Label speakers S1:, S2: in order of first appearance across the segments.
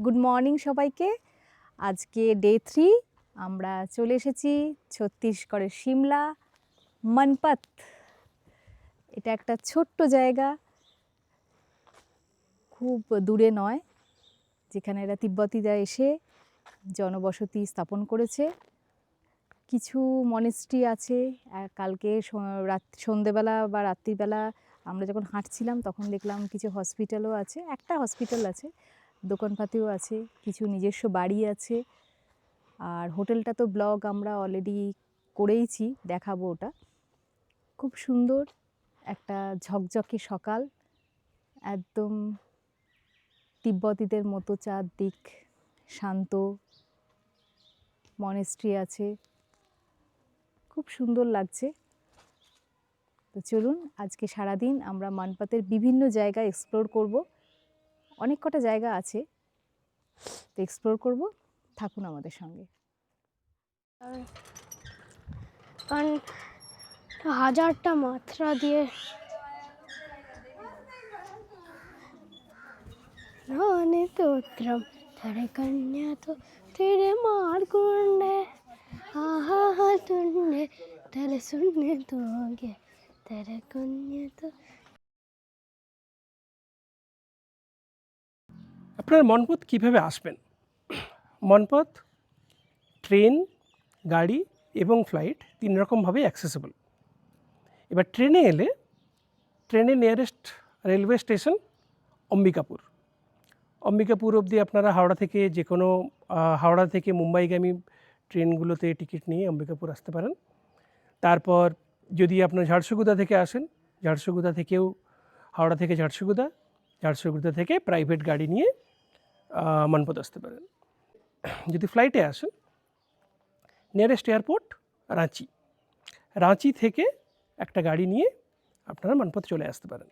S1: Good morning সবাইকে। আজকে day 3, আমরা চলে এসেছি ছত্তিশগড়ের সিমলা মনপত। এটা একটা ছোট্ট জায়গা, খুব দূরে নয়, যেখানে এরা তিব্বতীরা এসে জনবসতি স্থাপন করেছে। কিছু মনেস্ট্রি আছে। কালকে সন্ধেবেলা বা রাত্রিবেলা আমরা যখন হাঁটছিলাম তখন দেখলাম কিছু হসপিটালও আছে, একটা হসপিটাল আছে, দোকানপাতিও আছে, কিছু নিজস্ব বাড়ি আছে। আর হোটেলটা তো ব্লগ আমরা অলরেডি করেইছি, দেখাবো ওটা। খুব সুন্দর একটা ঝকঝকে সকাল, একদম তিব্বতীদের মতো চারদিক শান্ত, মনেস্ট্রি আছে, খুব সুন্দর লাগছে। তো চলুন আজকে সারাদিন আমরা মনপতের বিভিন্ন জায়গা এক্সপ্লোর করব। অনেক কটা জায়গা আছে, তো এক্সপ্লোর করব, থাকুন আমাদের সঙ্গে।
S2: কারণ হাজারটা মাত্রা দিয়ে স্তোত্রম ধরে কন্যা তো তেরে মার গুন্ডে আহা হা তুন্ডে তেরে শুননে তোগে তেরে কন্যা তো।
S3: আপনার মনপত কীভাবে আসবেন? মনপত ট্রেন, গাড়ি এবং ফ্লাইট 3 রকমভাবেই অ্যাক্সেসেবল। এবার ট্রেনে এলে ট্রেনের nearest railway station Ambikapur. Ambikapur অবধি আপনারা হাওড়া থেকে যে কোনো হাওড়া থেকে মুম্বাইগামী ট্রেনগুলোতে টিকিট নিয়ে অম্বিকাপুর আসতে পারেন। তারপর যদি আপনার ঝাড়সুগুদা থেকে আসেন, ঝাড়সুগুদা থেকেও হাওড়া থেকে ঝাড়সুগুদা, ঝাড়সুগুদা থেকে প্রাইভেট গাড়ি নিয়ে মনপত আসতে পারেন। যদি ফ্লাইটে আসেন, নিয়ারেস্ট এয়ারপোর্ট রাঁচি, রাঁচি থেকে একটা গাড়ি নিয়ে আপনারা মনপত চলে আসতে পারেন।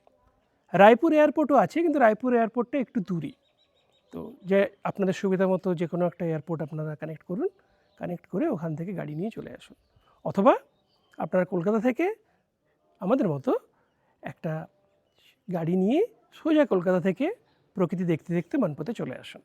S3: রায়পুর এয়ারপোর্টও আছে, কিন্তু রায়পুর এয়ারপোর্টটা একটু দূরে। তো যে আপনাদের সুবিধা মতো যে কোনো একটা এয়ারপোর্ট আপনারা কানেক্ট করুন, কানেক্ট করে ওখান থেকে গাড়ি নিয়ে চলে আসুন। অথবা আপনারা কলকাতা থেকে আমাদের মতো একটা গাড়ি নিয়ে সোজা কলকাতা থেকে প্রকৃতি দেখতে দেখতে মনপতে চলে আসুন।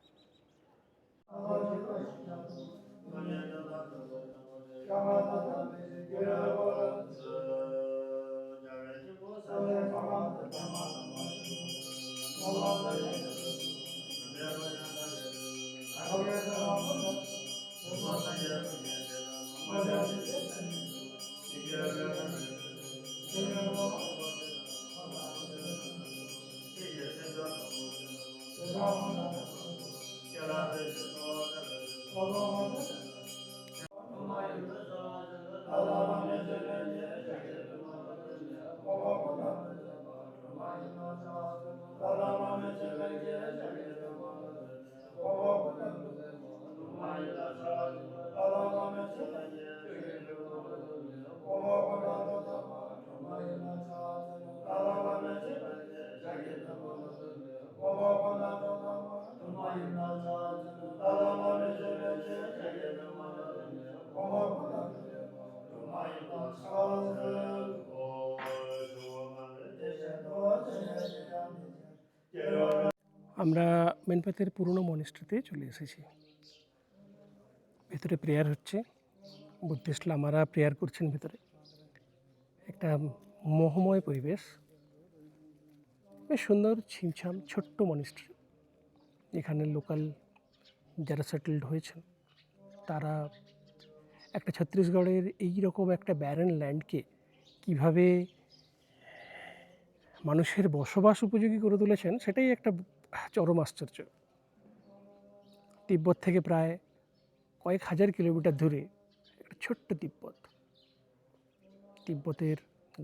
S3: আমরা মনপতের পুরনো মনেস্ট্রিতে চলে এসেছি। ভেতরে প্রেয়ার হচ্ছে, বুদ্ধিস্ট লামারা প্রেয়ার করছেন ভেতরে। একটা মোহময় পরিবেশ, বেশ সুন্দর ছিমছাম ছোট্ট মনেস্ট্রি। এখানে লোকাল যারা সেটেলড হয়েছেন তারা একটা ছত্তিশগড়ের এই রকম একটা ব্যারেন ল্যান্ডকে কীভাবে মানুষের বসবাস উপযোগী করে তুলেছেন সেটাই একটা চরম আশ্চর্য। তিব্বত থেকে প্রায় কয়েক হাজার কিলোমিটার দূরে একটা ছোট্ট তিব্বতের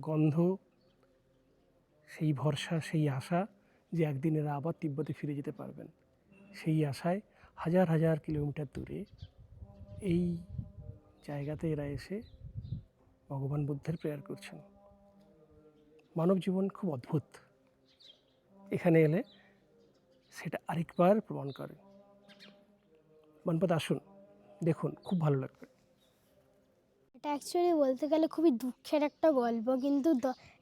S3: গন্ধ, সেই ভরসা, সেই আশা যে একদিন এরা আবার তিব্বতে ফিরে যেতে পারবেন, সেই আশায় হাজার হাজার কিলোমিটার দূরে এই জায়গাতে এরা এসে ভগবান বুদ্ধের প্রেয়ার করছেন। মানব জীবন খুব অদ্ভুত, এখানে এলে সেটা আরেকবার প্রমাণ করে। মনপত আসুন, দেখুন, খুব ভালো লাগবে।
S2: এটা অ্যাকচুয়ালি বলতে গেলে খুবই দুঃখের একটা গল্প, কিন্তু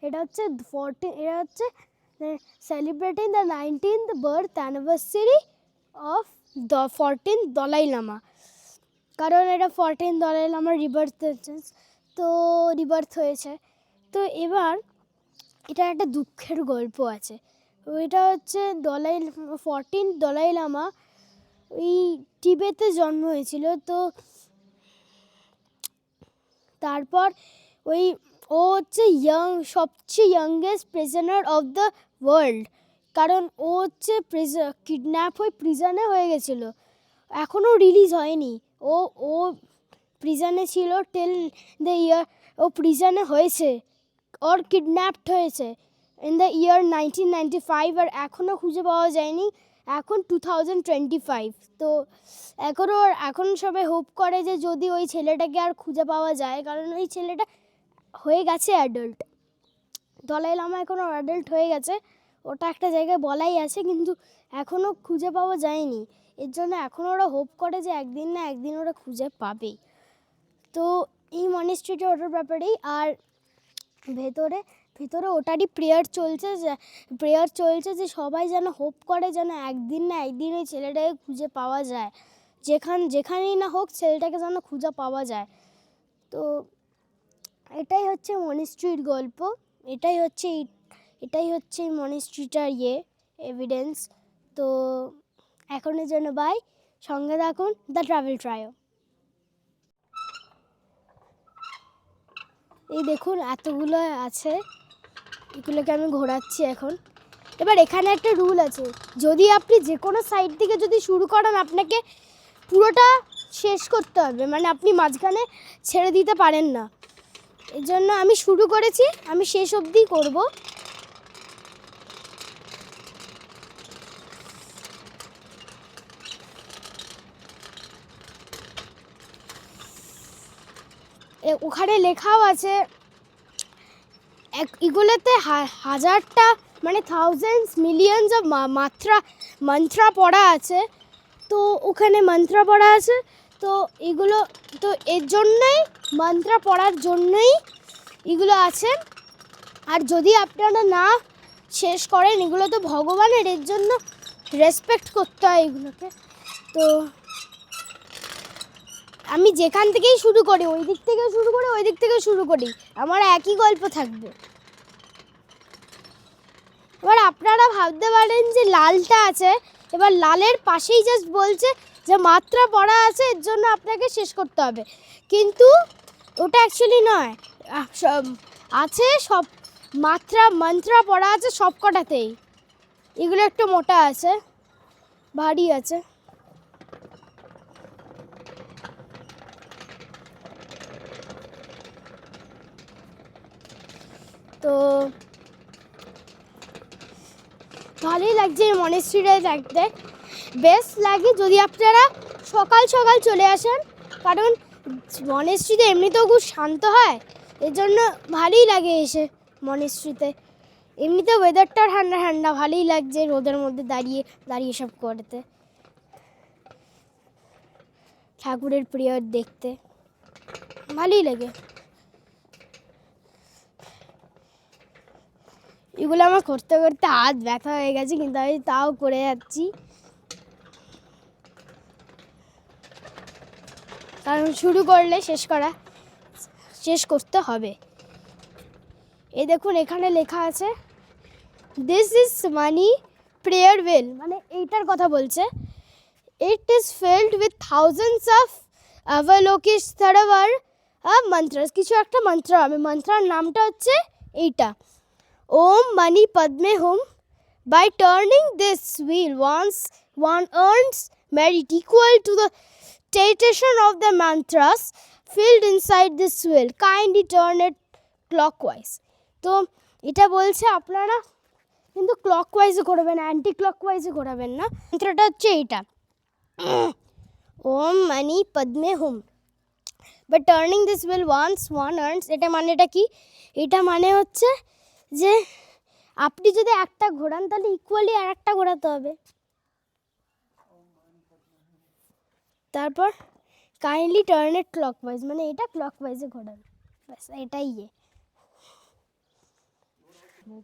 S2: এটা হচ্ছে celebrating the 19th birth anniversary of the 14th Dalai Lama. কারণ এটা 14th দলাই লামার রিবার্থ হয়েছে। তো এবার এটা একটা দুঃখের গল্প আছে। ওইটা হচ্ছে 14th দলাই লামা ওই টিবেতে জন্ম হয়েছিল। তো তারপর ও হচ্ছে সবচেয়ে youngest prisoner of the world, কারণ ও হচ্ছে কিডন্যাপ হয়ে প্রিজনে হয়ে গেছিল, এখনও রিলিজ হয়নি। ও প্রিজনে ছিল টিল দ্য ইয়ার, ও প্রিজনে হয়েছে, ওর কিডন্যাপড হয়েছে ইন দ্য ইয়ার 1995, আর এখনও খুঁজে পাওয়া যায়নি। এখন 2025। তো এখন সবাই হোপ করে যে যদি ওই ছেলেটাকে আর খুঁজে পাওয়া যায়, কারণ ওই ছেলেটা হয়ে গেছে অ্যাডাল্ট। দলাই লামা এখনও অ্যাডাল্ট হয়ে গেছে, ওটা একটা জায়গায় বলাই আছে, কিন্তু এখনও খুঁজে পাওয়া যায়নি। এর জন্য এখনও ওরা হোপ করে যে একদিন না একদিন ওরা খুঁজে পাবে। তো এই মনিস্ট্রিটা ওটার ব্যাপারেই। আর ভেতরে ওটারই প্রেয়ার চলছে যে সবাই যেন হোপ করে যেন একদিন না একদিন ওই ছেলেটাকে খুঁজে পাওয়া যায়, যেখানেই না হোক ছেলেটাকে যেন খুঁজে পাওয়া যায়। তো এটাই হচ্ছে মনিস্ট্রির গল্প, এটাই হচ্ছে এই মনিস্ট্রিটার এভিডেন্স। তো এখনের জন্য বাই, সঙ্গে থাকুন দ্য ট্রাভেল ট্রায়ো। এই দেখুন এতগুলো আছে, এগুলোকে আমি ঘোরাচ্ছি এখন। এবার এখানে একটা রুল আছে, যদি আপনি যে কোনো সাইড থেকে যদি শুরু করেন আপনাকে পুরোটা শেষ করতে হবে, মানে আপনি মাঝখানে ছেড়ে দিতে পারেন না। এর জন্য আমি শুরু করেছি, আমি শেষ অবধি করব। ওখানে লেখাও আছে, এগুলোতে হাজারটা মানে থাউজেন্ডস মিলিয়নস অফ মন্ত্রা পড়া আছে। তো ওখানে মন্ত্রা পড়া আছে, তো এগুলো তো এর জন্যই মন্ত্রা পড়ার জন্যই এগুলো আছে। আর যদি আপনারা না শেষ করেন, এগুলো তো ভগবানের, এর জন্য রেসপেক্ট করতে হয় এগুলোকে। তো আমি যেখান থেকেই শুরু করি, ওই দিক থেকে শুরু করি, আমার একই গল্প থাকবে। এবার আপনারা ভাবতে পারেন যে লালটা আছে, এবার লালের পাশেই জাস্ট বলছে যে মাত্রা পড়া আছে, এর জন্য আপনাকে শেষ করতে হবে, কিন্তু ওটা অ্যাকচুয়ালি নয়। আছে সব মন্ত্রা পড়া আছে সব কটাতেই। এগুলো একটু মোটা আছে, ভারী আছে। তো ভালোই লাগছে এই মনেস্ট্রিটায় থাকতে। বেস্ট লাগে যদি আপনারা সকাল সকাল চলে আসেন, কারণ মনেস্ট্রিতে এমনিতেও খুব শান্ত হয়, এর জন্য ভালোই লাগে এসে মনেস্ট্রিতে। এমনিতে ওয়েদারটা ঠান্ডা ঠান্ডা, ভালোই লাগছে রোদের মধ্যে দাঁড়িয়ে সব করতে, ঠাকুরের প্রেয়ার দেখতে ভালোই লাগে। এগুলো আমার করতে করতে হাত ব্যথা হয়ে গেছে, কিন্তু আমি তাও করে যাচ্ছি, কারণ শুরু করলে শেষ করতে হবে। এই দেখুন এখানে লেখা আছে this is money prayer well, মানে এইটার কথা বলছে। It is filled with thousands of Avalokiteshvara mantras. কিছু একটা মন্ত্র হবে, মন্ত্রার নামটা হচ্ছে এইটা, Om Mani Padme Hum. By turning this wheel once, one earns merit equal to the citation of the mantras filled inside this wheel. Kindly turn it clockwise. তো এটা বলছে আপনারা কিন্তু ক্লকওয়াইজে ঘোরাবেন, অ্যান্টি ক্লকওয়াইজে ঘোরাবেন না। মন্ত্রটা হচ্ছে এইটা, ওম মানি পদ্মে হুম। But turning this wheel once one earns, এটা মানেটা কি? এটা মানে হচ্ছে যে আপনি যদি একটা ঘোরান তাহলে ইকুয়ালি আর একটা ঘোরাতে হবে। তারপর কাইন্ডলি টার্ন ইট ক্লকওয়াইজ, মানে এটা ক্লকওয়াইজে ঘোরান, ব্যাস এটাই।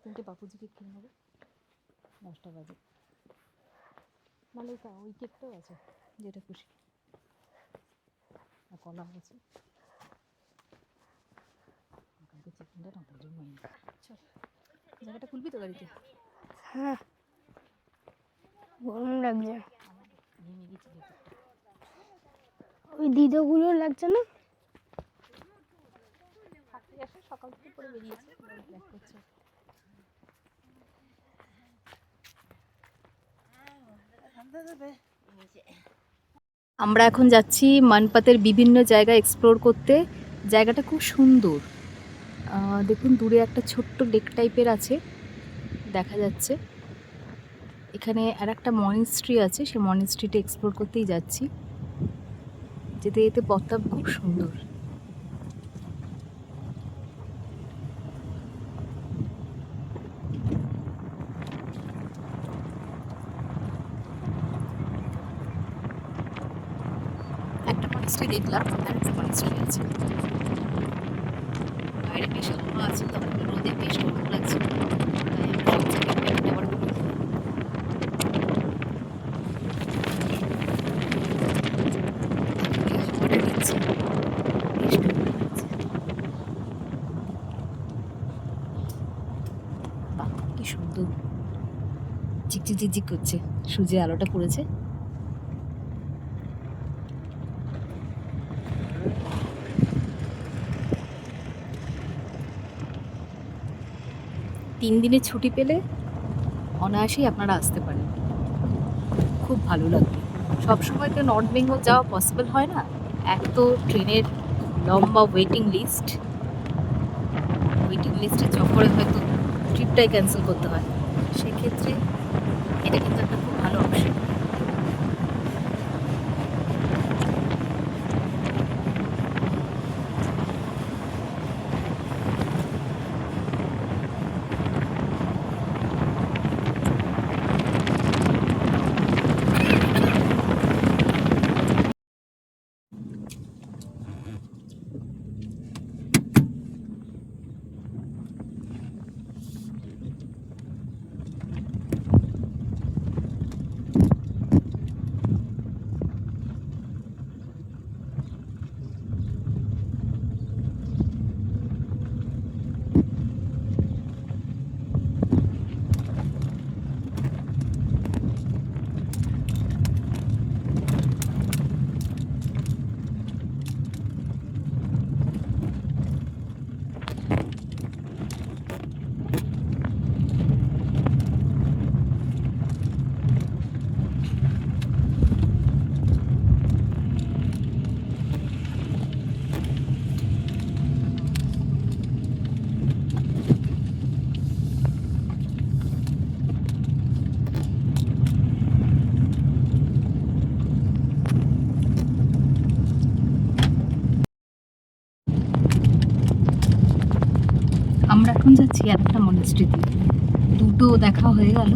S1: তিনটে বাপুজিকে কিনে নেবো, 10টা বাজে। মালাইকা ওই কেকটাও আছে, যেটা খুশি, আর কলা আছে। চিকেনটা না বলে মনে, চল জায়গাটা খুলবি তো গাড়িতে?
S2: হ্যাঁ গরম লাগছে,
S1: নেমে গেছি ভেতরটা।
S2: ওই দিদোগুলো লাগছে না?
S1: থাকতে আসে, সকাল থেকে পরে বেরিয়েছে, ব্যাক করছে। আমরা এখন যাচ্ছি মানপাতের বিভিন্ন জায়গা এক্সপ্লোর করতে। জায়গাটা খুব সুন্দর। দেখুন দূরে একটা ছোট্ট লেক টাইপের আছে, দেখা যাচ্ছে। এখানে আর একটা মনিস্ট্রি আছে, সেই মনিস্ট্রিটা এক্সপ্লোর করতেই যাচ্ছি। যেতে যেতে পথটা খুব সুন্দর। একটা মনিস্ট্রি দেখলাম, আর একটা মনিস্ট্রি আছে। বাইরে বেশ হাওয়া আছে, তখন রোদে বেশ গরম লাগছে, তাই আমি সব জায়গায় প্যান্ট আবার খুলে দিলাম। হাওয়াটা দিচ্ছে, বেশ ভালো লাগছে। বাহ, কি সুন্দর ঝিকঝিক ঝিকঝিক করছে, সূর্যের আলোটা পড়েছে। তিন দিনের ছুটি পেলে অনায়াসেই আপনারা আসতে পারেন, খুব ভালো লাগবে। সবসময় তো নর্থ বেঙ্গল যাওয়া পসিবল হয় না, এক তো ট্রেনের লম্বা ওয়েটিং লিস্টের চক্করে হয়তো ট্রিপটাই ক্যান্সেল করতে হয়। সেক্ষেত্রে এটা কিন্তু একটা খুব ভালো অপশন। আমরা এখন যাচ্ছি আর একটা মনিস্ট্রিতে। দুটো দেখা হয়ে গেল,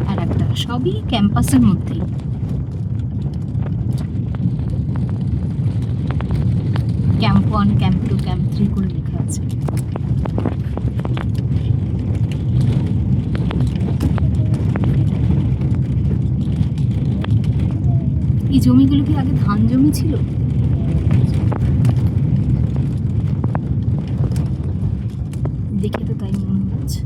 S1: আর একটা, সবই ক্যাম্পাসের মধ্যেই। ক্যাম্প 1, ক্যাম্প 2, ক্যাম্প 3 করে লেখা আছে। এই জমিগুলো কি আগে ধান জমি ছিল? দেখে তো তাই মনে হচ্ছে।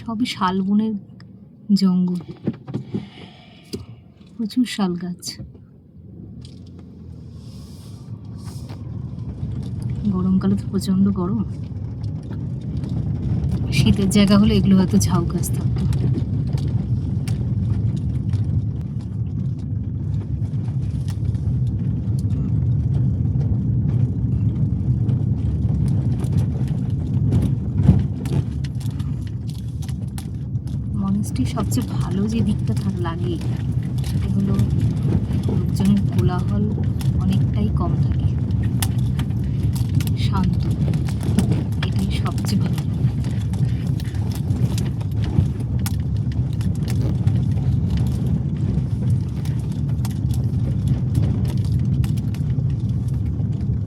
S1: সবই শালবনের জঙ্গল, প্রচুর শাল গাছ। গরমকালে তো প্রচন্ড গরম, শীতের জায়গা হলে এগুলো হয়তো ঝাউ গাছ থাকতো। মনেস্ট্রি সবচেয়ে ভালো যে দিকটা লাগে সেটা হলো লোকজনের কোলাহল অনেকটাই কম থাকে, শান্ত, এটাই সবচেয়ে ভালো লাগে।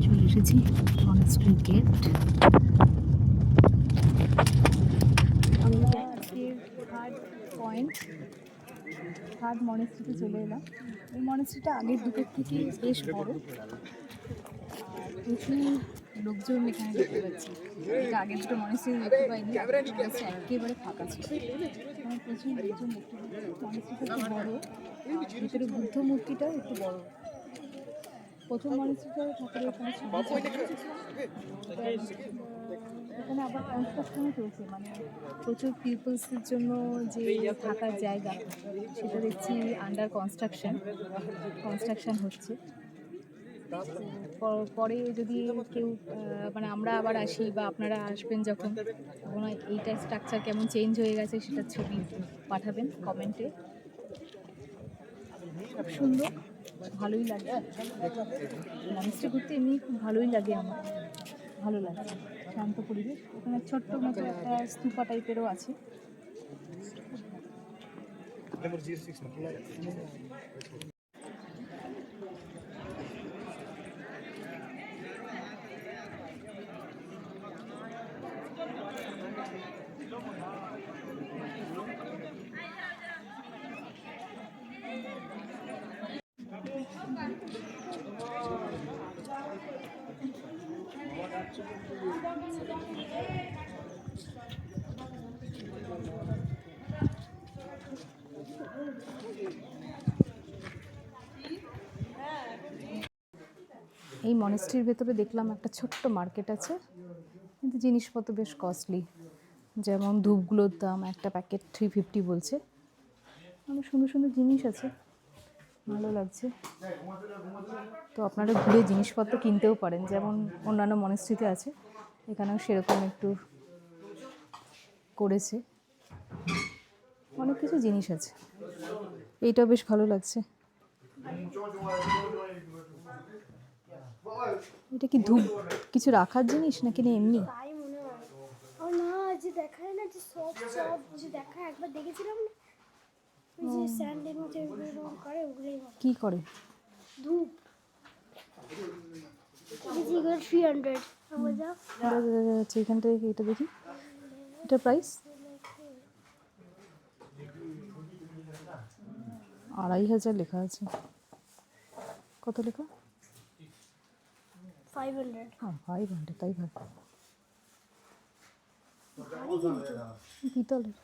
S1: চলে এসেছি মনেস্ট্রি গেট। আমরা আজকের থার্ড মনেস্ট্রিতে চলে এলাম। এই মনেস্ট্রিটা আগের দুটোর থেকে বেশ বড়, আর প্রচুর লোকজন এখানে দেখতে পাচ্ছি। এটা আগের দুটো মনেস্ট্রি দেখতে পাইনি, মনেস্ট্রি একেবারে ফাঁকা ছিল, এখানে প্রচুর লোকজন দেখতে পাচ্ছি। মনেস্ট্রিটা একটু বড়, ভিতরে বুদ্ধ মূর্তিটাও একটু বড়। প্রথম মনেস্ট্রিটা ঠাকুরের ওখানে এখানে আবার কনস্ট্রাকশনও চলছে, মানে প্রচুর পিপলসের জন্য যে থাকার জায়গা সেটা দেখছি আন্ডার কনস্ট্রাকশন হচ্ছে। পরে যদি কেউ মানে আমরা আবার আসি বা আপনারা আসবেন যখন, তখন এইটার স্ট্রাকচার কেমন চেঞ্জ হয়ে গেছে সেটার ছবি পাঠাবেন কমেন্টে। খুব সুন্দর, ভালোই লাগে। মনেস্ট্রি ঘুরতে এমনি খুব ভালোই লাগে, আমার ভালো লাগে, শান্ত পরিবেশ। ওখানে ছোট্ট মতো একটা স্তূপা টাইপেরও আছে। এই মনেস্ট্রির ভেতরে দেখলাম একটা ছোট্ট মার্কেট আছে, কিন্তু জিনিসপত্র বেশ কস্টলি। যেমন ধূপগুলোর দাম একটা প্যাকেট 350 বলছে। অনেক সুন্দর সুন্দর জিনিস আছে, ভালো লাগছে। তো আপনারা ঘুরে জিনিসপত্র কিনতেও পারেন, যেমন অন্যান্য মনেস্ট্রিতে আছে, এখানেও সেরকম একটু করেছে। অনেক কিছু জিনিস আছে, এইটাও বেশ ভালো লাগছে। এটা কি ধূপ কিছু রাখার জিনিস নাকি না এমনি?
S2: তাই মনে হয়। ও না, যে দেখায় না, যে সব যে দেখায়, একবার দেখেছিলাম না, ওই যে স্যান্ডের মধ্যে এরকম করে, ওগুলোই
S1: কি করে?
S2: ধূপ। এগুলো 300 বুঝা।
S1: আচ্ছা, এখান থেকে এটা দেখি, এটা প্রাইস 2500 লেখা আছে। কত লেখা?
S2: 500।
S1: হ্যাঁ 500, তাই ভাব।
S2: ভারী কিন্তু।
S1: পিতলের।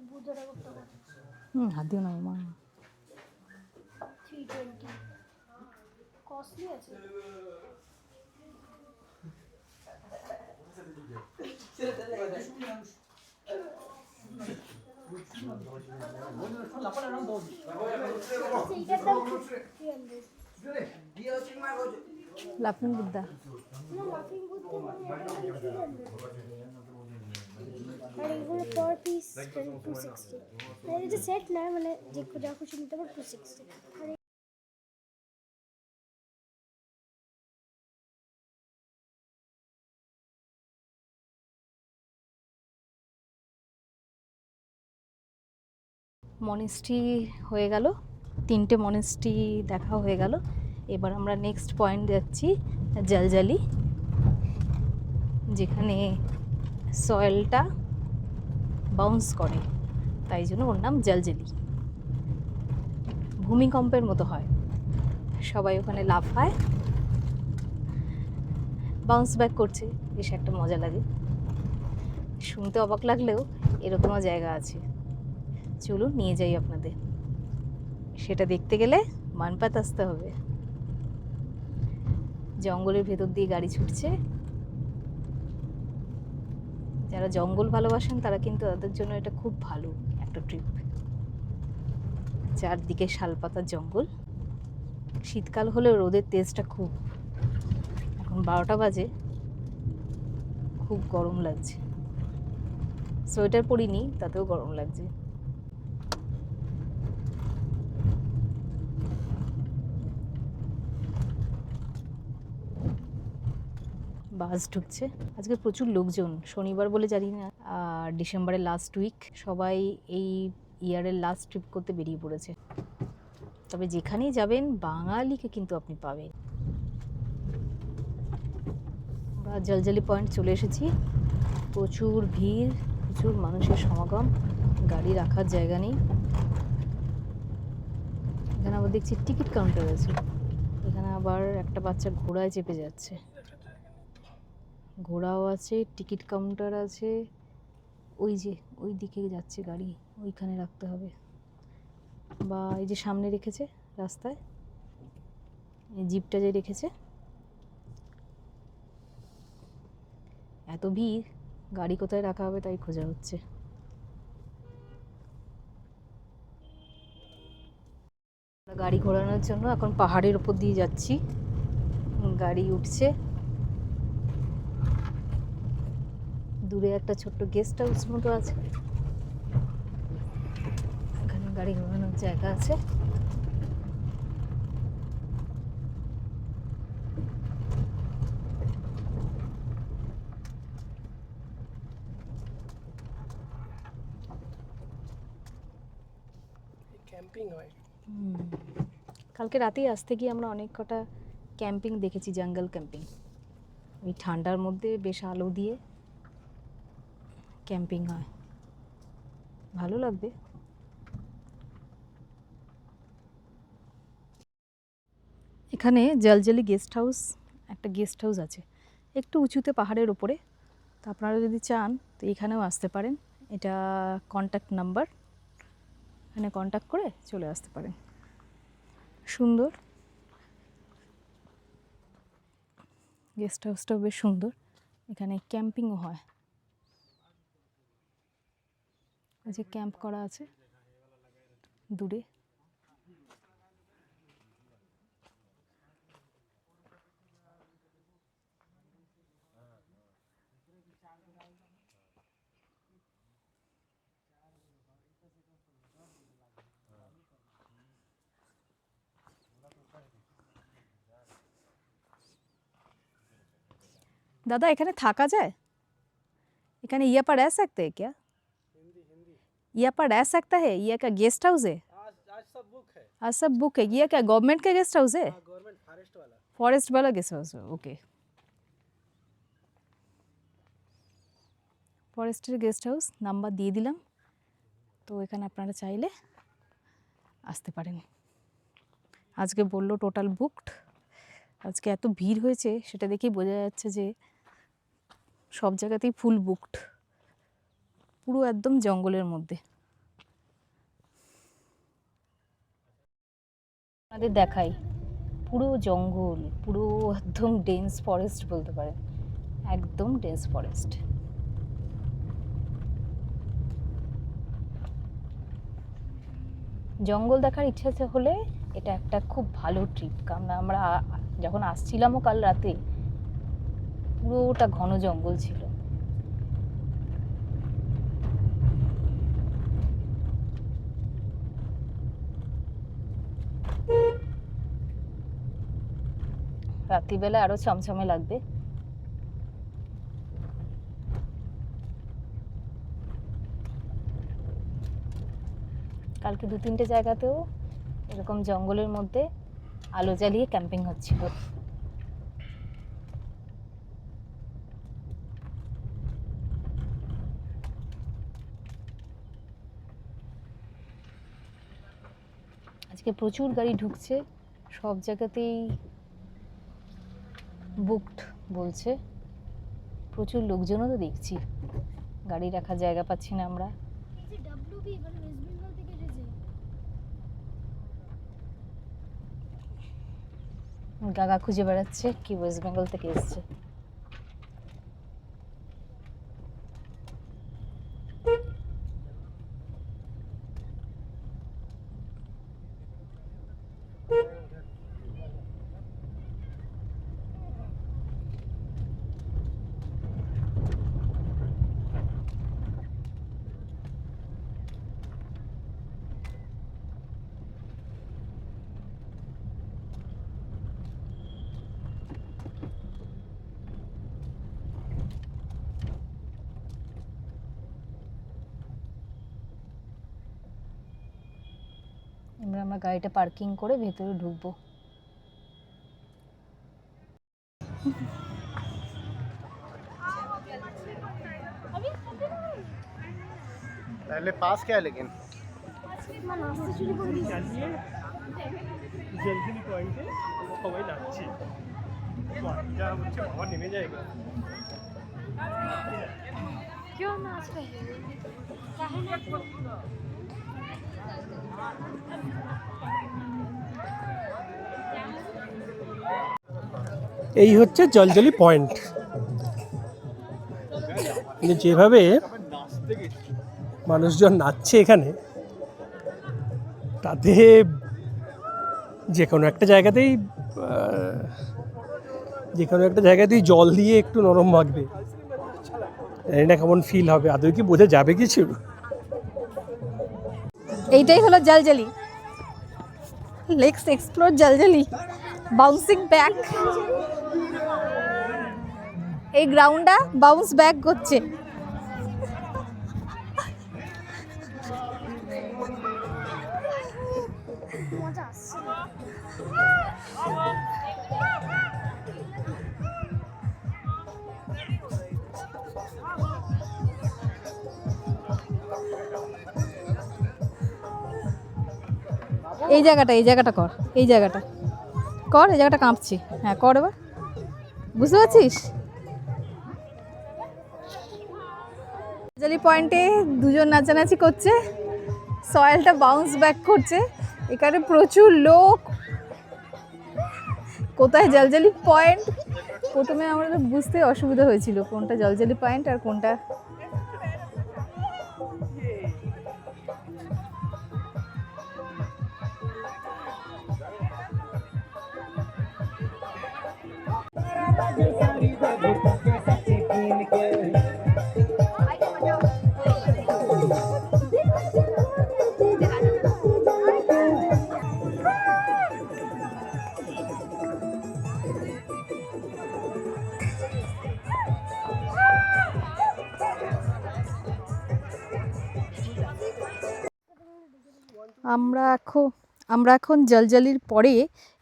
S2: বুধরা করতে হবে।
S1: হাত দিও না মা।
S2: 320 কস্টলি আছে। এইটার দাম 300।
S1: লাফিং বুদ্ধা।
S2: না, লাফিং বুদ্ধ মানে এটা 300। আর এগুলো পার পিস 260। মানে এটা সেট না, মানে যে যা খুশি নিতে পারো 260। আর
S1: মনেস্ট্রি হয়ে গেল, 3টে মনেস্ট্রি দেখা হয়ে গেল। এবার আমরা নেক্সট পয়েন্ট যাচ্ছি জলজালি, যেখানে সয়েলটা বাউন্স করে, তাই জন্য ওর নাম জলজালি। ভূমিকম্পের মতো হয়, সবাই ওখানে লাফায়, বাউন্স ব্যাক করছে, বেশ একটা মজা লাগে। শুনতে অবাক লাগলেও এরকমও জায়গা আছে। চলুন নিয়ে যাই আপনাদের। সেটা দেখতে গেলে মানপাত আসতে হবে। জঙ্গলের ভেতর দিয়ে গাড়ি ছুটছে। যারা জঙ্গল ভালোবাসেন তারা কিন্তু তাদের জন্য এটা খুব ভালো একটা ট্রিপ। চারদিকে শালপাতার জঙ্গল। শীতকাল হলেও রোদের তেজটা খুব। এখন 12টা বাজে, খুব গরম লাগছে। সোয়েটার পরিনি, তাতেও গরম লাগছে। বাস ঢুকছে। আজকে প্রচুর লোকজন, শনিবার বলে জানি না, আর ডিসেম্বরের লাস্ট উইক। সবাই এই ইয়ারের লাস্ট ট্রিপ করতে বেরিয়ে পড়েছে। তবে যেখানেই যাবেন বাঙালিকে কিন্তু আপনি পাবেন। আমরা জলজলি পয়েন্ট চলে এসেছি। প্রচুর ভিড়, প্রচুর মানুষের সমাগম, গাড়ি রাখার জায়গা নেই। এখানে আবার দেখছি টিকিট কাউন্টার আছে। এখানে আবার একটা বাচ্চা ঘোড়ায় চেপে যাচ্ছে। ঘোড়াও আছে, টিকিট কাউন্টার আছে। ওই যে ওই দিকে যাচ্ছে গাড়ি, ওইখানে রাখতে হবে। বা এই যে সামনে রেখেছে রাস্তায়, এই জিপটা যে রেখেছে। এত ভিড়, গাড়ি কোথায় রাখা হবে তাই খোঁজা হচ্ছে। গাড়ি ঘোরানোর জন্য এখন পাহাড়ের উপর দিয়ে যাচ্ছি। গাড়ি উঠছে। দূরে একটা ছোট্ট গেস্ট হাউস মতো আছে, এখানে গাড়ি ঘোরানোর জায়গা আছে।
S3: ক্যাম্পিং হয়।
S1: কালকে রাতেই আসতে গিয়ে আমরা অনেক কটা ক্যাম্পিং দেখেছি, জঙ্গল ক্যাম্পিং। ওই ঠান্ডার মধ্যে বেশ আলো দিয়ে ক্যাম্পিং হয়, ভালো লাগবে। এখানে জলজলি গেস্ট হাউস, একটা গেস্ট হাউস আছে একটু উঁচুতে পাহাড়ের ওপরে। তো আপনারা যদি চান তো এখানেও আসতে পারেন। এটা কন্ট্যাক্ট নাম্বার, এখানে কন্ট্যাক্ট করে চলে আসতে পারেন। সুন্দর গেস্ট হাউসটাও বেশ সুন্দর। এখানে ক্যাম্পিংও হয়, এই যে ক্যাম্প করা আছে দূরে। दादा এখানে থাকা যায়? এখানে यहाँ पर रह सकते हैं क्या? यहाँ पर रह सकता है? ये क्या गेस्ट हाउस है?
S3: आज सब बुक है।
S1: आज सब बुक है। ये क्या गवर्नमेंट का गेस्ट हाउस है?
S3: गवर्नमेंट फॉरेस्ट वाला।
S1: फॉरेस्ट वाला गेस्ट हाउस है, ओके। ফরেস্টের গেস্ট হাউস নাম্বার দিয়ে দিলাম। তো এখানে আপনারা চাইলে আসতে পারেন। আজকে বললো টোটাল বুকড। আজকে এত ভিড় হয়েছে সেটা দেখেই বোঝা যাচ্ছে যে সব জায়গাতেই ফুল বুকড, পুরো একদম জঙ্গলের মধ্যে। আপনাদের দেখাই, পুরো জঙ্গল, পুরো একদম ডেন্স ফরেস্ট বলতে পারেন, একদম ডেন্স ফরেস্ট। জঙ্গল দেখার ইচ্ছা হলে এটা একটা খুব ভালো ট্রিপ। কারণ আমরা যখন আসছিলামও কাল রাতে পুরোটা ঘন জঙ্গল ছিল। রাত্রিবেলা আরো ছমছমে লাগবে। কালকে 2-3টে জায়গাতেও এরকম জঙ্গলের মধ্যে আলো জ্বালিয়ে ক্যাম্পিং হচ্ছিল। আজকে প্রচুর গাড়ি ঢুকছে, সব জায়গাতেই বুকড বলছে। প্রচুর লোকজনও তো দেখছি গাড়ি রাখার জায়গা পাচ্ছি না আমরা।
S2: ডব্লিউবি মানে ওয়েস্ট বেঙ্গল থেকে এসেছে।
S1: গাগা খুঁজে বেড়াচ্ছে কি ওয়েস্ট বেঙ্গল থেকে এসছে। এবার আমরা গাড়িটা পার্কিং করে ভেতরে ঢুকবো।
S4: पहले पास क्या है लेकिन
S3: জলজিলি পয়েন্টে সবাই নাচছে, যা হচ্ছে বাবা নেমে যায়।
S2: क्यों नाच रहे
S3: এই হচ্ছে জলজলি পয়েন্ট। যেভাবে মানুষজন নাচছে এখানে, তাতে যে কোনো একটা জায়গাতেই জল দিয়ে একটু নরম মাখবে, এটা কেমন ফিল হবে, আদৌ কি বোঝা যাবে কিছু?
S1: এইটাই হলো Jaljali. Let's explore Jaljali, bouncing back. এই গ্রাউন্ডটা বাউন্স ব্যাক করছে।
S2: মজা আসছে।
S1: এই জায়গাটা কর, এই জায়গাটা কাঁপছে। হ্যাঁ কর এবার, বুঝতে পারছিস? জলজলি পয়েন্টে দুজন নাচানাচি করছে, সয়েলটা বাউন্স ব্যাক করছে। এখানে প্রচুর লোক। কোথায় জলজলি পয়েন্ট প্রথমে আমাদের বুঝতে অসুবিধা হয়েছিল, কোনটা জলজলি পয়েন্ট আর কোনটা। আমরা এখন জলজলির পরে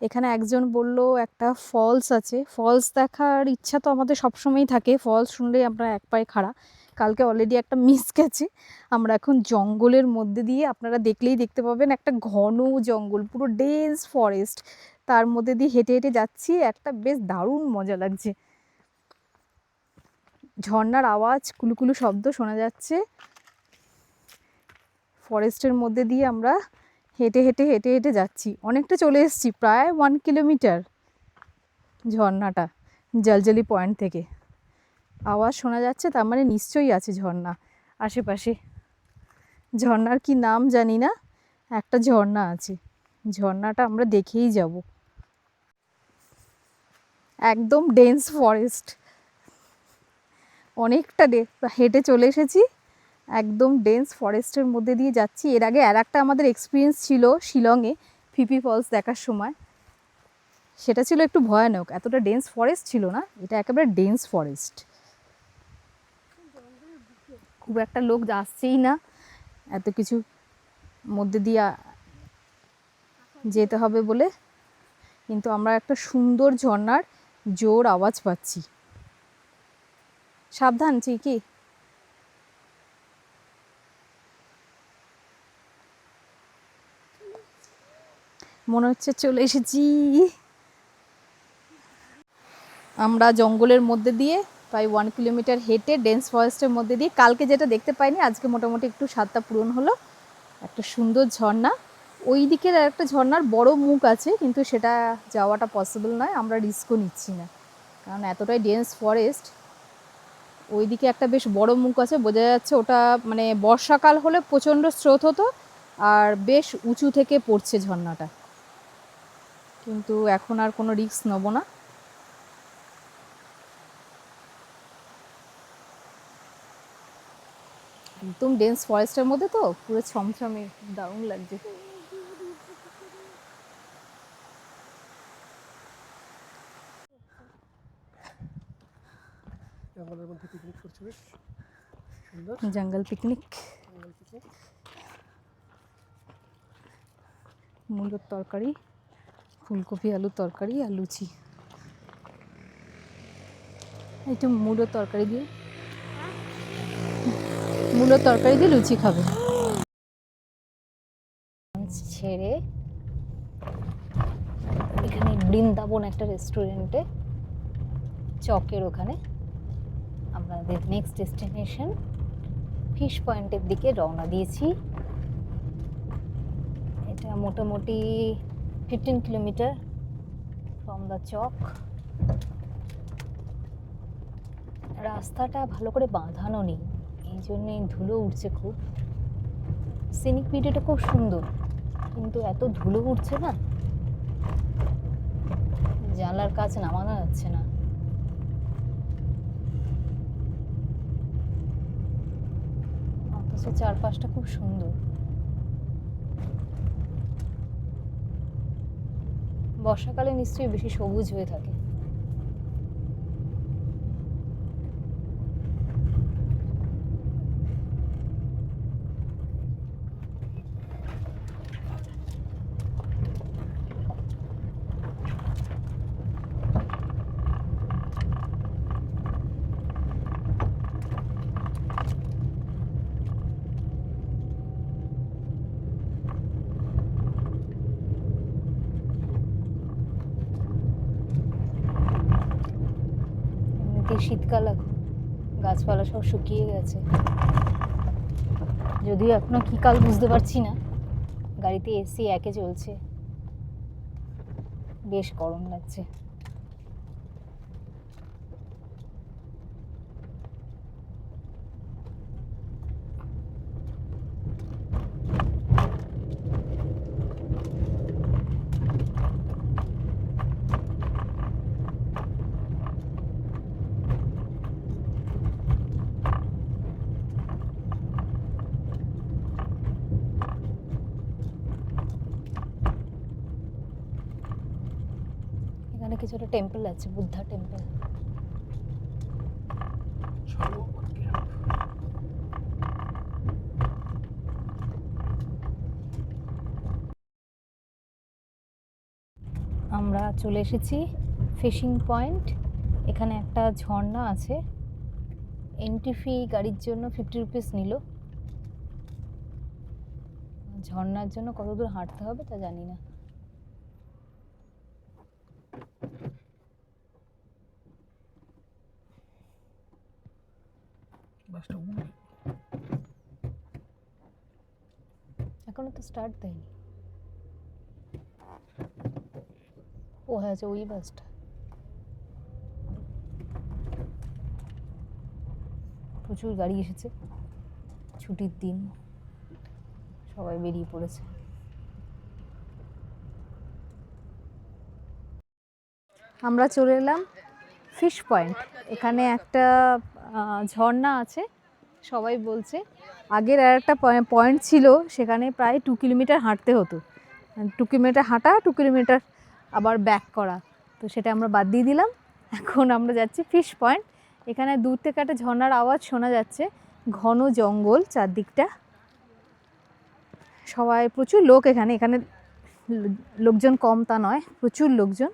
S1: এখানে একজন বলল একটা ফলস আছে। ফলস দেখার ইচ্ছা তো আমাদের সবসময়ই থাকে, ফলস শুনলেই আমরা এক পায়ে খাড়া। কালকে অলরেডি একটা মিস গেছে। আমরা এখন জঙ্গলের মধ্যে দিয়ে, আপনারা দেখলেই দেখতে পাবেন, একটা ঘন জঙ্গল, পুরো ডেন্স ফরেস্ট, তার মধ্যে দিয়ে হেঁটে হেঁটে যাচ্ছি। একটা বেশ দারুণ মজা লাগছে। ঝর্ণার আওয়াজ, কুলুকুলু শব্দ শোনা যাচ্ছে। ফরেস্টের মধ্যে দিয়ে আমরা হেঁটে হেঁটে হেঁটে হেঁটে যাচ্ছি। অনেকটা চলে এসেছি, প্রায় 1 কিলোমিটার ঝর্ণাটা জলজলি পয়েন্ট থেকে। আওয়াজ শোনা যাচ্ছে, তার মানে নিশ্চয়ই আছে ঝর্ণা আশেপাশে। ঝর্ণার কি নাম জানি না, একটা ঝর্ণা আছে। ঝর্ণাটা আমরা দেখেই যাব। একদম ডেন্স ফরেস্ট, অনেকটা হেঁটে চলে এসেছি। একদম ডেন্স ফরেস্টের মধ্যে দিয়ে যাচ্ছি। এর আগে আর একটা আমাদের এক্সপিরিয়েন্স ছিল শিলংয়ে ফিফি ফলস দেখার সময়, সেটা ছিল একটু ভয়ানক। এতটা ডেন্স ফরেস্ট ছিল না, এটা একেবারে ডেন্স ফরেস্ট। খুব একটা লোক আসছেই না, এত কিছু মধ্যে দিয়ে যেতে হবে বলে। কিন্তু আমরা একটা সুন্দর ঝর্ণার জোর আওয়াজ পাচ্ছি। সাবধান চিকি। মনে হচ্ছে চলে এসেছি। আমরা জঙ্গলের মধ্যে দিয়ে প্রায় 1 কিলোমিটার হেঁটে ডেন্স ফরেস্টের মধ্যে দিয়ে, কালকে যেটা দেখতে পাইনি আজকে মোটামুটি একটু স্বাদটা পূরণ হলো। একটা সুন্দর ঝর্ণা, ওই দিকের একটা ঝর্ণার বড় মুখ আছে কিন্তু সেটা যাওয়াটা পসিবল নয়, আমরা রিস্কও নিচ্ছি না কারণ এতটাই ডেন্স ফরেস্ট। ওইদিকে একটা বেশ বড় মুখ আছে, বোঝা যাচ্ছে ওটা মানে বর্ষাকাল হলে প্রচণ্ড স্রোত হতো আর বেশ উঁচু থেকে পড়ছে ঝর্ণাটা, কিন্তু এখন আর কোনো রিস্ক নেব না। একদম ডেন্স ফরেস্টের মধ্যে তো পুরো ছমছমে, দারুণ লাগছে।
S3: জঙ্গলের মধ্যে পিকনিক করছে, বেশ সুন্দর
S1: জঙ্গল পিকনিক।
S3: জঙ্গল পিকনিক।
S1: মুলোর তরকারি, ফুলকপি আলুর তরকারি আর লুচি। একটু মুলোর তরকারি দিয়ে, মুলোর তরকারি দিয়ে লুচি খাবে। ছেড়ে এখানে বৃন্দাবন একটা রেস্টুরেন্টে, চকের ওখানে আমাদের নেক্সট ডেস্টিনেশন ফিশ পয়েন্টের দিকে রওনা দিয়েছি। এটা মোটামুটি 15 কিলোমিটার ফ্রম দ্য চক। রাস্তাটা ভালো করে বাঁধানো নেই, এই জন্যে ধুলো উঠছে খুব। সিনিক ভিডিওটা খুব সুন্দর কিন্তু এত ধুলো উঠছে না, জানলার কাজ নামানো যাচ্ছে না। অথচ চারপাশটা খুব সুন্দর। বর্ষাকালে নিশ্চয়ই বেশি সবুজ হয়ে থাকে। এমনিতেই শীতকাল, এখন গাছপালা সব শুকিয়ে গেছে, যদিও এখনো কি কাল বুঝতে পারছি না। গাড়িতে এসি একে চলছে, বেশ গরম লাগছে। এখানে কিছু একটা টেম্পল আছে, বুদ্ধা টেম্পল। আমরা চলে এসেছি ফিশিং পয়েন্ট। এখানে একটা ঝর্ণা আছে, এন্ট্রি ফি গাড়ির জন্য 50 রুপিস নিল। ঝর্ণার জন্য কত দূর হাঁটতে হবে তা জানি না। এখনো তো স্টার্ট দেয়নি। ও হ্যাঁ, ওই বাসটা। প্রচুর গাড়ি এসেছে, ছুটির দিন, সবাই বেরিয়ে পড়েছে। আমরা চলে এলাম ফিশ পয়েন্ট। এখানে একটা ঝর্ণা আছে, সবাই বলছে। আগের আর একটা পয়েন্ট ছিল, সেখানে প্রায় 2 কিলোমিটার হাঁটতে হতো, 2 কিলোমিটার হাঁটা, 2 কিলোমিটার আবার ব্যাক করা, তো সেটা আমরা বাদ দিয়ে দিলাম। এখন আমরা যাচ্ছি ফিশ পয়েন্ট। এখানে দূর থেকে একটা ঝর্ণার আওয়াজ শোনা যাচ্ছে, ঘন জঙ্গল চারদিকটা, সবাই প্রচুর লোক। এখানে লোকজন কম তা নয়, প্রচুর লোকজন,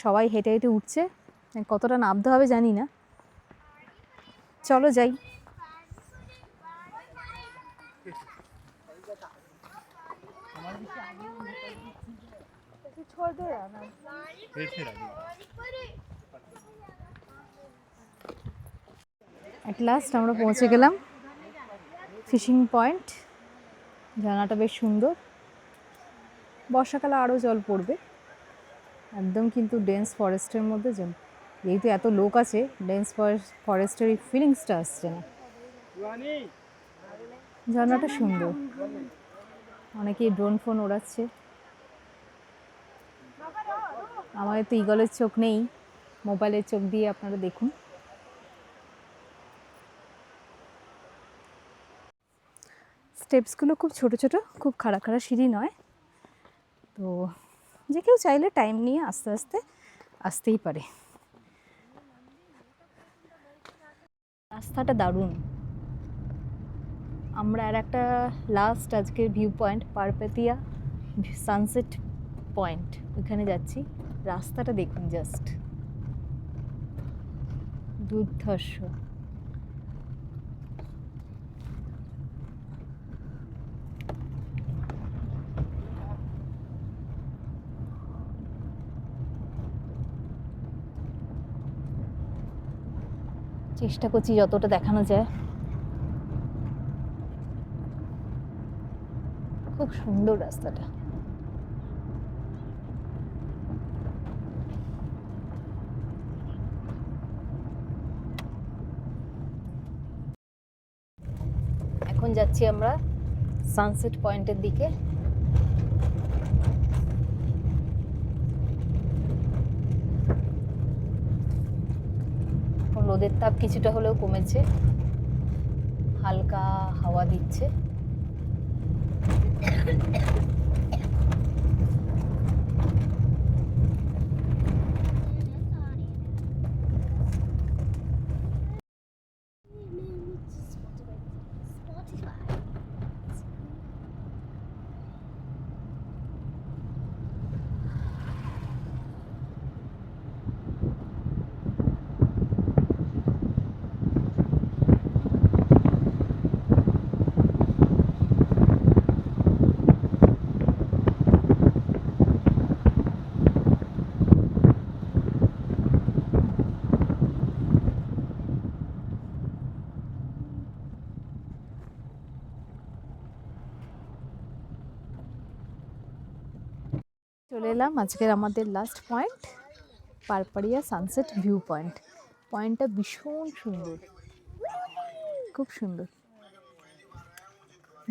S1: সবাই হেঁটে হেঁটে উঠছে। কতটা নামতে হবে জানি না, চলো যাই। অ্যাট লাস্ট আমরা পৌঁছে গেলাম ফিশিং পয়েন্ট। ঝর্ণাটা বেশ সুন্দর, বর্ষাকালে আরও জল পড়বে। একদম কিন্তু ডেন্স ফরেস্টের মধ্যে যেহেতু এত লোক আছে, ডেন্স ফরেস্টের এই ফিলিংসটা আসছে না। ঝর্ণাটা সুন্দর, অনেকেই ড্রোন ফোন ওড়াচ্ছে। আমাদের তো ঈগলের চোখ নেই, মোবাইলের চোখ দিয়ে আপনারা দেখুন। স্টেপসগুলো খুব ছোট ছোট, খুব খাড়া খাড়া সিঁড়ি নয়, তো যে কেউ চাইলে টাইম নিয়ে আস্তে আস্তে আসতেই পারে। রাস্তাটা দারুণ। আমরা আর একটা লাস্ট আজকের ভিউ পয়েন্ট পারপেতিয়া সানসেট পয়েন্ট, ওইখানে যাচ্ছি। রাস্তাটা দেখুন, জাস্ট দুর্ধর্ষ। চেষ্টা করছি যতটা দেখানো যায়। খুব সুন্দর রাস্তাটা। এখন যাচ্ছি আমরা সানসেট পয়েন্টের দিকে। রোদের তাপ কিছুটা হলেও কমেছে, হালকা হাওয়া দিচ্ছে। চলে এলাম আজকের আমাদের last point, Parpariya sunset view point. পয়েন্টটা ভীষণ সুন্দর, খুব সুন্দর।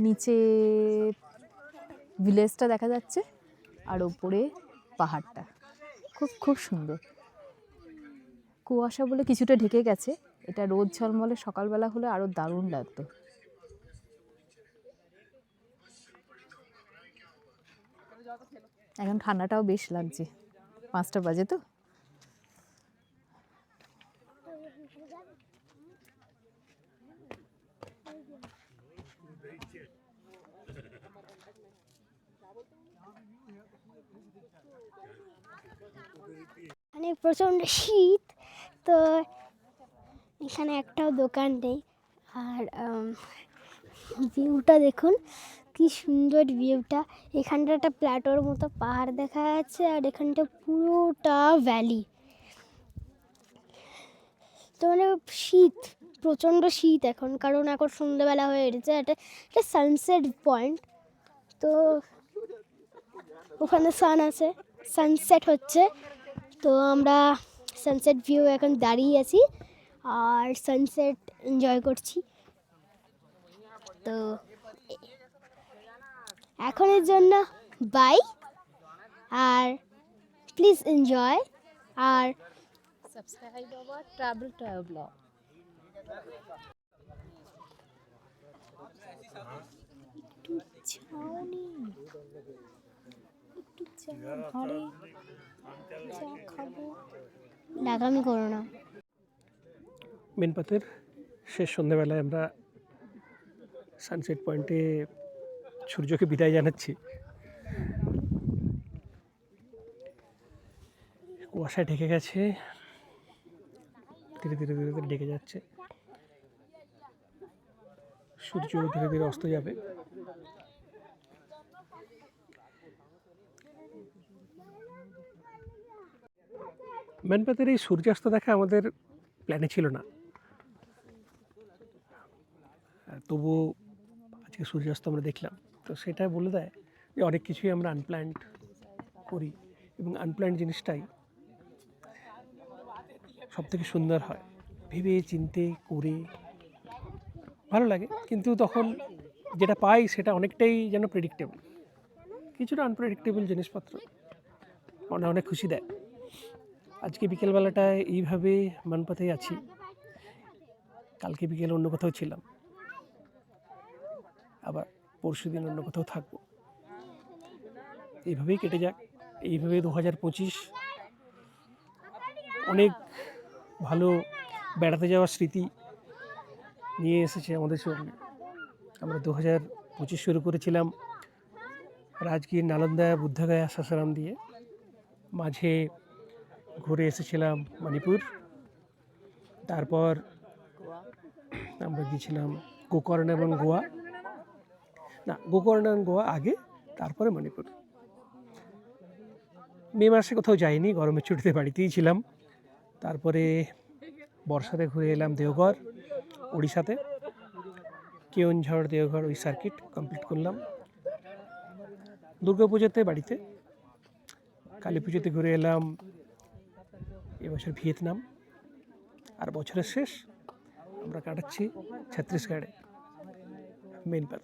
S1: নিচে ভিলেজটা দেখা যাচ্ছে আর ওপরে পাহাড়টা, খুব খুব সুন্দর। কুয়াশা বলে কিছুটা ঢেকে গেছে, এটা রোদ ঝলমলে সকালবেলা হলে আরও দারুণ লাগতো। এখন ঠান্ডাটাও বেশ লাগছে, 5টা বাজে তো।
S2: মানে প্রচণ্ড শীত, তো এখানে একটাও দোকান নেই। আর ভিউটা দেখুন, কি সুন্দর ভিউটা। এখানটা একটা প্ল্যাটোর মতো পাহাড় দেখা যাচ্ছে, আর এখানটা পুরোটা ভ্যালি। তো মানে শীত, প্রচণ্ড শীত এখন, কারণ এখন সন্ধ্যেবেলা হয়ে গেছে। এটা সানসেট পয়েন্ট, তো ওখানে সান আছে, সানসেট হচ্ছে। তো আমরা সানসেট ভিউ এখন দাঁড়িয়ে আছি আর সানসেট এনজয় করছি। তো এখনের জন্য বাই, আর প্লিজ এনজয় আর
S1: সাবস্ক্রাইব আওয়ার ট্রাভেল ব্লগ।
S2: লাগামি করো না।
S3: বেনপাতের শেষ সন্ধ্যাবেলায় আমরা সানসেট পয়েন্টে সূর্যকে বিদায় জানাচ্ছি। কুয়াশায় ঢেকে গেছে, ধীরে ধীরে ধীরে ধীরে ঢেকে যাচ্ছে। সূর্য ধীরে ধীরে অস্ত যাবে। ম্যানপাতের এই সূর্যাস্ত দেখা আমাদের প্ল্যানে ছিল না, তবুও আজকে সূর্যাস্ত আমরা দেখলাম। তো সেটা বলে দেয় যে অনেক কিছুই আমরা আনপ্ল্যান্ড করি, এবং আনপ্ল্যান্ড জিনিসটাই সবথেকে সুন্দর হয়। ভেবে চিন্তে করে ভালো লাগে, কিন্তু তখন যেটা পাই সেটা অনেকটাই যেন প্রেডিক্টেবল, কিছুটা আনপ্রেডিক্টেবল জিনিসপত্র মানে অনেক খুশি দেয়। আজকে বিকেলবেলাটায় এইভাবে মানপাতেই আছি, কালকে বিকেলে অন্য কোথাও ছিলাম, আবার পরশু দিন অন্য কোথাও থাকবো। এইভাবেই কেটে যাক। এইভাবে 2025 অনেক ভালো বেড়াতে যাওয়ার স্মৃতি নিয়ে এসেছে আমাদের সঙ্গে। আমরা 2025 শুরু করেছিলাম রাজগীর, নালন্দা, বুদ্ধগয়া, সাসারাম দিয়ে। মাঝে ঘুরে এসেছিলাম মণিপুর, তারপর আমরা গিয়েছিলাম গোকর্ণ এবং গোয়া। না, গোকর্ণ এবং গোয়া আগে, তারপরে মণিপুর। মে মাসে কোথাও যাইনি, গরমের ছুটিতে বাড়িতেই ছিলাম। তারপরে বর্ষাতে ঘুরে এলাম দেওঘর, উড়িষ্যাতে। কেওনঝড়, দেওঘর ওই সার্কিট কমপ্লিট করলাম। দুর্গাপুজোতে বাড়িতে, কালী পুজোতে ঘুরে এলাম এবছর ভিয়েতনাম। আর বছরের শেষ আমরা কাটাচ্ছি ছত্তিশগড়ে, মেনপাত।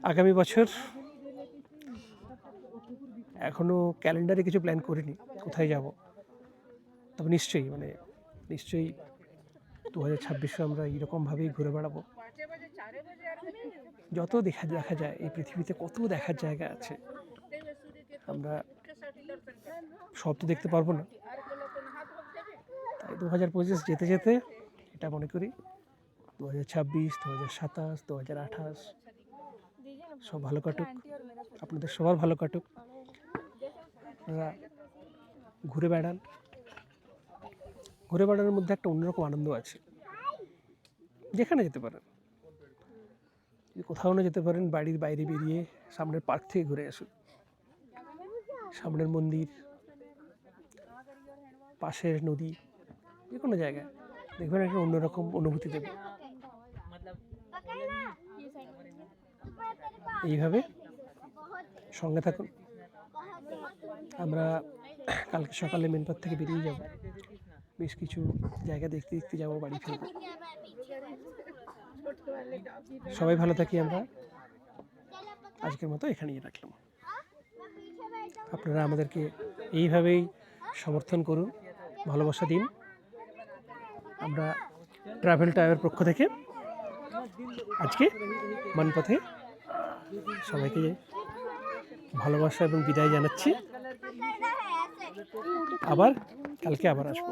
S3: আগামী বছর এখনও ক্যালেন্ডারে কিছু প্ল্যান করিনি কোথায় যাব, তবে নিশ্চয়ই 2026 আমরা এইরকমভাবেই ঘুরে বেড়াবো। যত দেখা যায় এই পৃথিবীতে, কত দেখার জায়গা আছে, আমরা সব তো দেখতে পারবো না। তাই 2025 যেতে যেতে এটা মনে করি 2026, 2027, 2028 সব ভালো কাটুক, আপনাদের সবার ভালো কাটুক। আপনারা ঘুরে বেড়ানোর মধ্যে একটা অন্যরকম আনন্দ আছে। যেখানে যেতে পারেন, যদি কোথাও না যেতে পারেন, বাড়ির বাইরে বেরিয়ে সামনের পার্ক থেকে ঘুরে আসুন। সামনের মন্দির, পাশের নদী, যে কোনো জায়গায় দেখবেন একটা অন্যরকম অনুভূতি দেবে। এইভাবে সঙ্গে থাকুন। আমরা কালকে সকালে মেনপাত থেকে বেরিয়ে যাব, বেশ কিছু জায়গা দেখতে দেখতে যাবো, বাড়ি ফিরব। সবাই ভালো থাকি। আমরা আজকের মতো এখানেই রাখলাম। আপনারা আমাদেরকে এইভাবেই সমর্থন করুন, ভালোবাসা দিন। আমরা ট্রাভেল টাইমের পক্ষ থেকে আজকে মানপথে সবাইকে ভালোবাসা এবং বিদায় জানাচ্ছি। আবার কালকে আবার আসবো।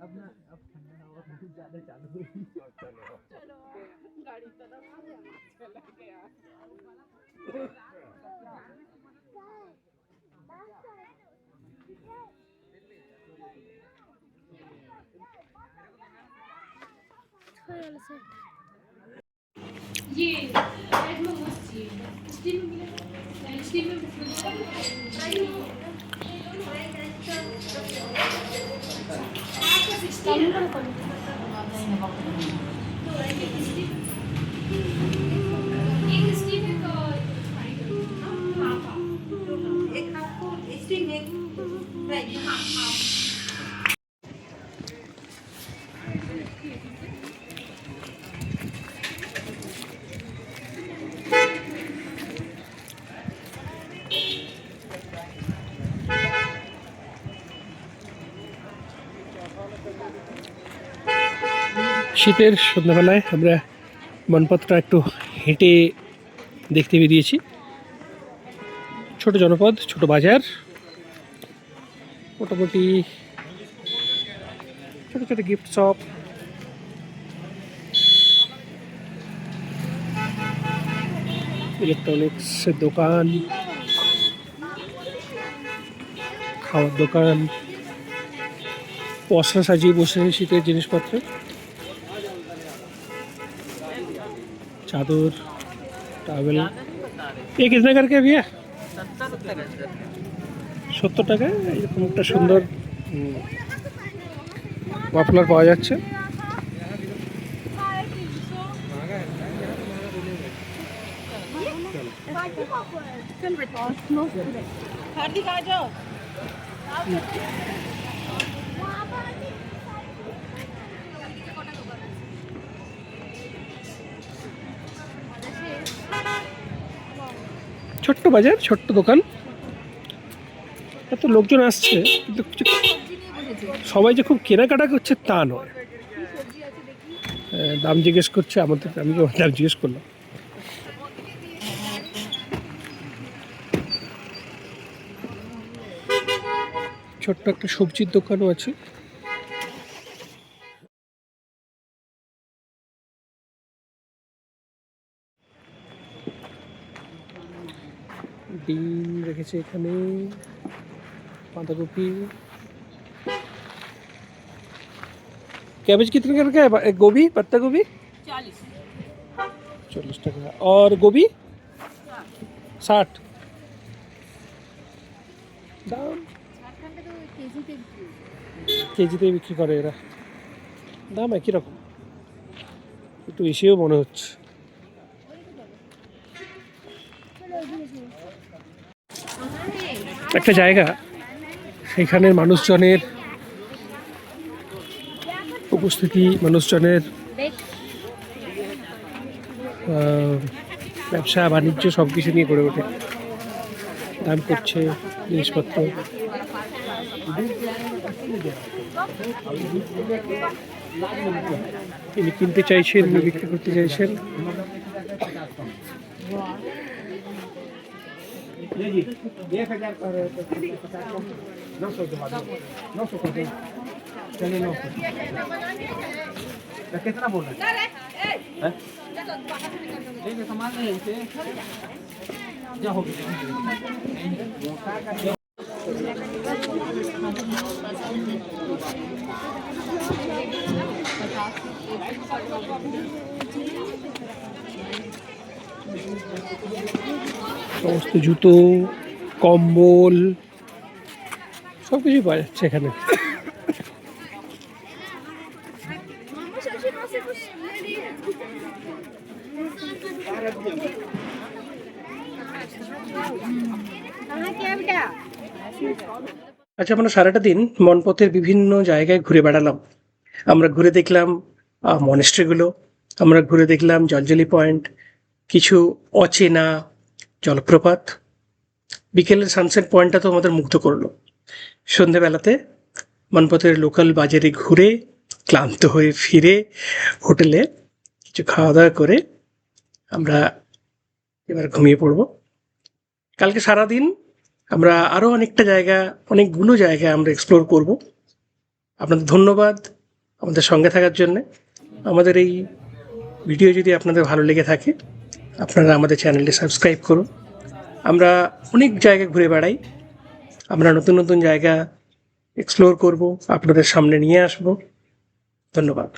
S5: अब ना अब ठंडा हवा बहुत ज़्यादा चालू हुई। चलो गाड़ी तरफ चला गया। ये रेड मोमोज चाहिए, स्टीम में मिलेगा, स्टीम में
S3: শীতের সন্ধ্যাবেলায় আমরা মানপথটা একটু হেঁটে দেখতে বেরিয়েছি। ছোট জনপদ, ছোট বাজার, মোটামুটি ছোটো ছোটো গিফট শপ, ইলেকট্রনিক্সের দোকান, খাওয়ার দোকান, পসরা সাজিয়ে বসে শীতের জিনিসপত্র, चादर टावल। ये कितने करके भैया? 70 টাকা। এরকম একটা সুন্দর মাফলার পাওয়া যাচ্ছে। ছোট্ট বাজার, ছোট্ট দোকান, এত লোকজন আসছে কিন্তু সবাই যে খুব কেনাকাটা করছে তা নয়। দাম জিজ্ঞেস করছে আমাদের, আমি দাম জিজ্ঞেস করলাম। ছোট্ট একটা সবজির দোকানও আছে। ডিম রেখেছে এখানে, বাঁধাকপি। कैबेज कितने का है? गोभी, पत्ता गोभी 40 টাকা। और गोभी 60। দাম কেজিতে বিক্রি করে এরা, দাম একই রকম, একটু বেশিও মনে হচ্ছে। একটা জায়গা, সেখানের মানুষজনের উপস্থিতি, মানুষজনের ব্যবসা বাণিজ্য সব কিছু নিয়ে গড়ে ওঠে। দাম করছে জিনিসপত্র। তিনি কিনতে চাইছেন, বিক্রি করতে চাইছেন।
S5: कितना बोल रहे हैं? सामान नहीं है जा हो
S3: সমস্ত জুতো, কম্বল সব কিছুই পাওয়া যাচ্ছে এখানে। আচ্ছা, আমরা সারাটা দিন মনপথের বিভিন্ন জায়গায় ঘুরে বেড়ালাম। আমরা ঘুরে দেখলাম মনেস্ট্রিগুলো, আমরা ঘুরে দেখলাম জলজলি পয়েন্ট, কিছু অচেনা জলপ্রপাত। বিকেলের সানসেট পয়েন্টটা তো আমাদের মুগ্ধ করলো। সন্ধেবেলাতে মনপথের লোকাল বাজারে ঘুরে ক্লান্ত হয়ে ফিরে হোটেলে কিছু খাওয়া দাওয়া করে আমরা এবার ঘুমিয়ে পড়ব। কালকে সারাদিন আমরা আরও অনেকগুলো জায়গা আমরা এক্সপ্লোর করব। আপনাদের ধন্যবাদ আমাদের সঙ্গে থাকার জন্যে। আমাদের এই ভিডিও যদি আপনাদের ভালো লেগে থাকে, আপনারা আমাদের চ্যানেলটি সাবস্ক্রাইব করুন। আমরা অনেক জায়গা ঘুরে বেড়াই, আমরা নতুন নতুন জায়গা এক্সপ্লোর করব, আপনাদের সামনে নিয়ে আসব। ধন্যবাদ।